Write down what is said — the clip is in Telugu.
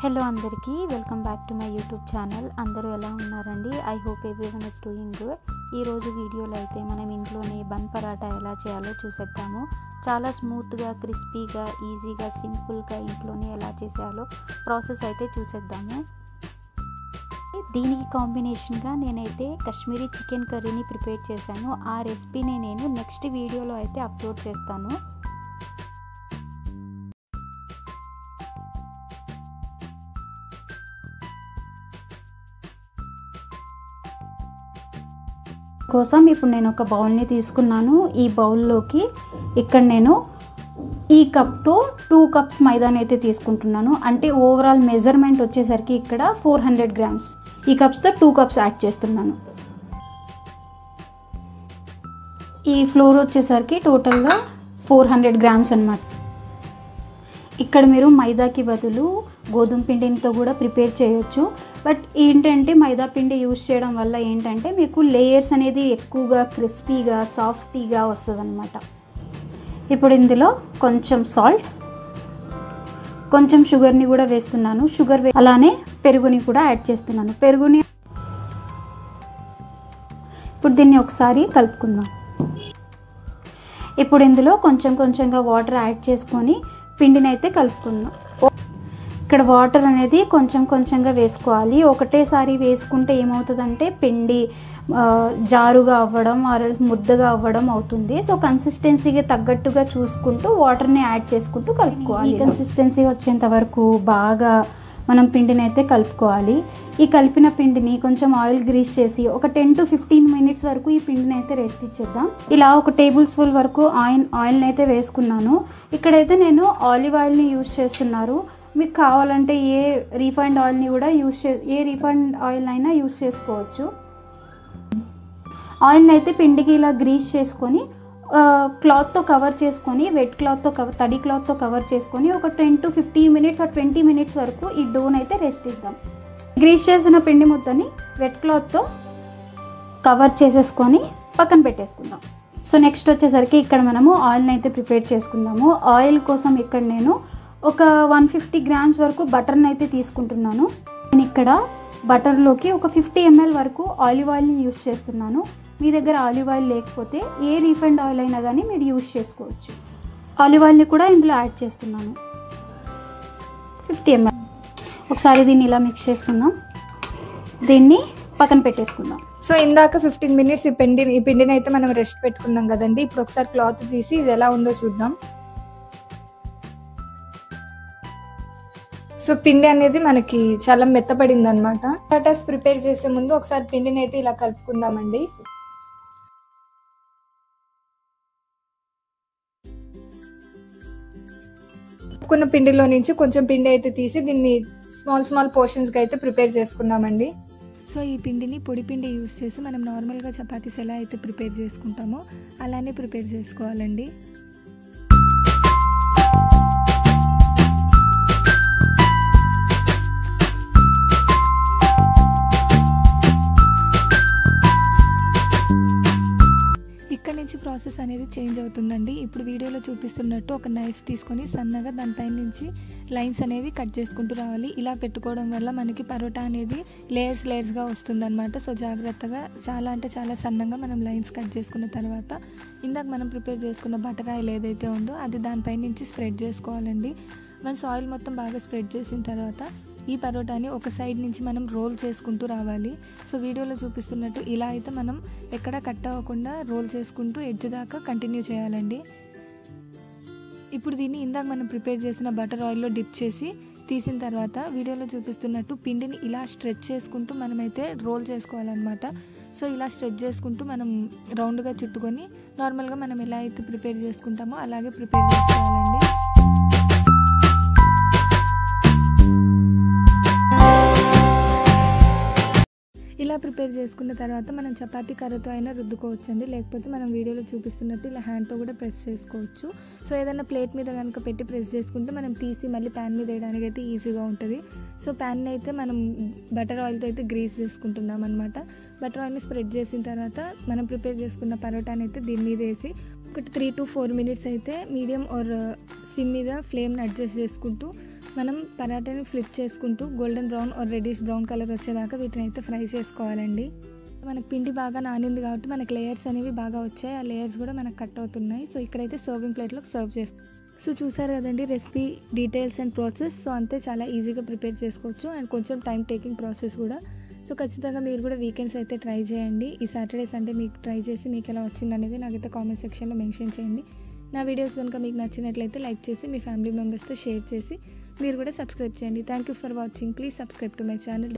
హలో అందరికీ welcome back to my YouTube channel. అందరూ ఎలా ఉన్నారండి? I hope everyone is doing good. ఈరోజు వీడియోలో అయితే మనం ఇంట్లోనే బన్ పరాటా ఎలా చేయాలో చూసేద్దాము. చాలా స్మూత్గా, క్రిస్పీగా, ఈజీగా, సింపుల్గా ఇంట్లోనే ఎలా చేసేయాలో ప్రాసెస్ అయితే చూసేద్దాము. దీనికి కాంబినేషన్గా నేనైతే కాశ్మీరీ చికెన్ కర్రీని ప్రిపేర్ చేశాను. ఆ రెసిపీని నేను నెక్స్ట్ వీడియోలో అయితే అప్లోడ్ చేస్తాను. కోసం ఇప్పుడు నేను ఒక బౌల్ని తీసుకున్నాను. ఈ బౌల్లోకి ఇక్కడ నేను ఈ కప్తో 2 కప్స్ మైదాని అయితే తీసుకుంటున్నాను. అంటే ఓవరాల్ మెజర్మెంట్ వచ్చేసరికి ఇక్కడ 400 గ్రామ్స్. ఈ కప్స్తో 2 కప్స్ యాడ్ చేస్తున్నాను. ఈ ఫ్లోర్ వచ్చేసరికి టోటల్గా 400 గ్రామ్స్ అన్నమాట. ఇక్కడ మీరు మైదాకి బదులు గోధుమ పిండితో కూడా ప్రిపేర్ చేయొచ్చు. బట్ ఏంటంటే మైదా పిండి యూజ్ చేయడం వల్ల ఏంటంటే మీకు లేయర్స్ అనేది ఎక్కువగా క్రిస్పీగా, సాఫ్టీగా వస్తుంది అన్నమాట. ఇప్పుడు ఇందులో కొంచెం సాల్ట్, కొంచెం షుగర్ని కూడా వేస్తున్నాను. అలానే పెరుగుని కూడా యాడ్ చేస్తున్నాను. ఇప్పుడు దీన్ని ఒకసారి కలుపుకుందాం. ఇప్పుడు ఇందులో కొంచెంగా వాటర్ యాడ్ చేసుకొని పిండిని అయితే కలుపుకుందాం. ఇక్కడ వాటర్ అనేది కొంచెంగా వేసుకోవాలి. ఒకటేసారి వేసుకుంటే ఏమవుతుందంటే పిండి జారుగా అవ్వడం, ముద్దగా అవ్వడం అవుతుంది. సో కన్సిస్టెన్సీకి తగ్గట్టుగా చూసుకుంటూ వాటర్ని యాడ్ చేసుకుంటూ కలుపుకోవాలి. ఈ కన్సిస్టెన్సీ వచ్చేంత వరకు బాగా మనం పిండిని అయితే కలుపుకోవాలి. ఈ కలిపిన పిండిని కొంచెం ఆయిల్ గ్రీస్ చేసి ఒక 10 to 15 మినిట్స్ వరకు ఈ పిండిని అయితే రెస్ట్ ఇచ్చేద్దాం. ఇలా ఒక టేబుల్ స్పూన్ వరకు ఆయిల్ని అయితే వేసుకున్నాను. ఇక్కడైతే నేను ఆలివ్ ఆయిల్ని యూజ్ చేస్తున్నారు. మీకు కావాలంటే ఏ రీఫైండ్ ఆయిల్ అయినా యూజ్ చేసుకోవచ్చు. ఆయిల్ని అయితే పిండికి ఇలా గ్రీస్ చేసుకొని క్లాత్తో కవర్ చేసుకొని, తడి క్లాత్తో కవర్ చేసుకొని ఒక 10 to 15 మినిట్స్ ఆర్ 20 మినిట్స్ వరకు ఈ డోని అయితే రెస్ట్ ఇద్దాం. గ్రీస్ చేసిన పిండి ముద్దని వెట్ క్లాత్తో కవర్ చేసేసుకొని పక్కన పెట్టేసుకుందాం. సో నెక్స్ట్ వచ్చేసరికి ఇక్కడ మనము ఆయిల్ని అయితే ప్రిపేర్ చేసుకుందాము. ఆయిల్ కోసం ఇక్కడ నేను ఒక 150 గ్రామ్స్ వరకు బటర్ని అయితే తీసుకుంటున్నాను. నేను ఇక్కడ బటర్లోకి ఒక 50 ml వరకు ఆలివ్ ఆయిల్ని యూజ్ చేస్తున్నాను. మీ దగ్గర ఆలివ్ ఆయిల్ లేకపోతే ఏ రీఫైండ్ ఆయిల్ అయినా కానీ మీరు యూజ్ చేసుకోవచ్చు. ఆలివ్ ఆయిల్ని కూడా ఇందులో యాడ్ చేస్తున్నాను, 50 ml. ఒకసారి దీన్ని ఇలా మిక్స్ చేసుకుందాం. దీన్ని పక్కన పెట్టేసుకుందాం. సో ఇందాక 15 మినిట్స్ ఈ పిండిని అయితే మనం రెస్ట్ పెట్టుకున్నాం కదండి. ఇప్పుడు ఒకసారి క్లాత్ తీసి ఇది ఎలా ఉందో చూద్దాం. సో పిండి అనేది మనకి చాలా మెత్తపడింది అనమాట. పరాటాస్ ప్రిపేర్ చేసే ముందు ఒకసారి పిండిని అయితే ఇలా కలుపుకుందామండి. కలుపుకున్న పిండిలో నుంచి కొంచెం పిండి అయితే తీసి దీన్ని స్మాల్ పోర్షన్స్గా అయితే ప్రిపేర్ చేసుకున్నామండి. సో ఈ పిండిని పొడి పిండి యూస్ చేసి మనం నార్మల్గా చపాతీస్ ఎలా అయితే ప్రిపేర్ చేసుకుంటామో అలానే ప్రిపేర్ చేసుకోవాలండి. ఇక్కడ నుంచి ప్రాసెస్ అనేది చేంజ్ అవుతుందండి. ఇప్పుడు వీడియోలో చూపిస్తున్నట్టు ఒక నైఫ్ తీసుకొని సన్నగా దానిపైన నుంచి లైన్స్ అనేవి కట్ చేసుకుంటూ రావాలి. ఇలా పెట్టుకోవడం వల్ల మనకి పరోటా అనేది లేయర్స్గా వస్తుందన్నమాట. సో జాగ్రత్తగా చాలా సన్నగా మనం లైన్స్ కట్ చేసుకున్న తర్వాత ఇందాక మనం ప్రిపేర్ చేసుకున్న బటర్ ఆయిల్ ఏదైతే ఉందో అది దానిపైన నుంచి స్ప్రెడ్ చేసుకోవాలండి. వన్స్ ఆయిల్ మొత్తం బాగా స్ప్రెడ్ చేసిన తర్వాత ఈ పరోటాని ఒక సైడ్ నుంచి మనం రోల్ చేసుకుంటూ రావాలి. సో వీడియోలో చూపిస్తున్నట్టు ఇలా అయితే మనం ఎక్కడ కట్ అవ్వకుండా రోల్ చేసుకుంటూ ఎడ్జ్ దాకా కంటిన్యూ చేయాలండి. ఇప్పుడు దీన్ని ఇందాక మనం ప్రిపేర్ చేసిన బటర్ ఆయిల్లో డిప్ చేసి తీసిన తర్వాత వీడియోలో చూపిస్తున్నట్టు పిండిని ఇలా స్ట్రెచ్ చేసుకుంటూ మనమైతే రోల్ చేసుకోవాలన్నమాట. సో ఇలా స్ట్రెచ్ చేసుకుంటూ మనం రౌండ్గా చుట్టుకొని నార్మల్గా మనం ఎలా అయితే ప్రిపేర్ చేసుకుంటామో అలాగే ప్రిపేర్ చేసుకోవాలండి. ఇలా ప్రిపేర్ చేసుకున్న తర్వాత మనం చపాతీ కర్రతో అయినా రుద్దుకోవచ్చండి. లేకపోతే మనం వీడియోలో చూపిస్తున్నట్టు ఇలా హ్యాండ్తో కూడా ప్రెస్ చేసుకోవచ్చు. సో ఏదైనా ప్లేట్ మీద కనుక పెట్టి ప్రెస్ చేసుకుంటే మనం తీసి మళ్ళీ ప్యాన్ మీద వేయడానికి అయితే ఈజీగా ఉంటుంది. సో ప్యాన్ని అయితే మనం బటర్ ఆయిల్తో అయితే గ్రీస్ చేసుకుంటున్నాం అనమాట. బటర్ ఆయిల్ని స్ప్రెడ్ చేసిన తర్వాత మనం ప్రిపేర్ చేసుకున్న పరోటాని అయితే దీని మీద వేసి ఒక 3 to 4 మినిట్స్ అయితే మీడియం ఆర్ సిమ్ మీద ఫ్లేమ్ని అడ్జస్ట్ చేసుకుంటూ మనం పరాటాని ఫ్లిప్ చేసుకుంటూ golden brown or reddish brown colour వచ్చేదాకా వీటిని అయితే ఫ్రై చేసుకోవాలండి. మనకు పిండి బాగా నానింది కాబట్టి మనకు లేయర్స్ అనేవి బాగా వచ్చాయి. ఆ లేయర్స్ కూడా మనకు కట్ అవుతున్నాయి. సో ఇక్కడైతే సర్వింగ్ ప్లేట్లోకి సర్వ్ చేస్తాం. సో చూసారు కదండి recipe details and process. So అంతే, చాలా ఈజీగా ప్రిపేర్ చేసుకోవచ్చు అండ్ కొంచెం టైం టేకింగ్ ప్రాసెస్ కూడా. సో ఖచ్చితంగా మీరు కూడా వీకెండ్స్ అయితే ట్రై చేయండి. ఈ సాటర్డే సండే మీకు ట్రై చేసి మీకు ఎలా వచ్చింది అనేది నాకైతే కామెంట్ సెక్షన్లో మెన్షన్ చేయండి. నా వీడియోస్ కనుక మీకు నచ్చినట్లయితే లైక్ చేసి మీ ఫ్యామిలీ మెంబర్స్తో షేర్ చేసి మీరు కూడా సబ్స్క్రైబ్ చేయండి. Thank you for watching. Please subscribe to my channel.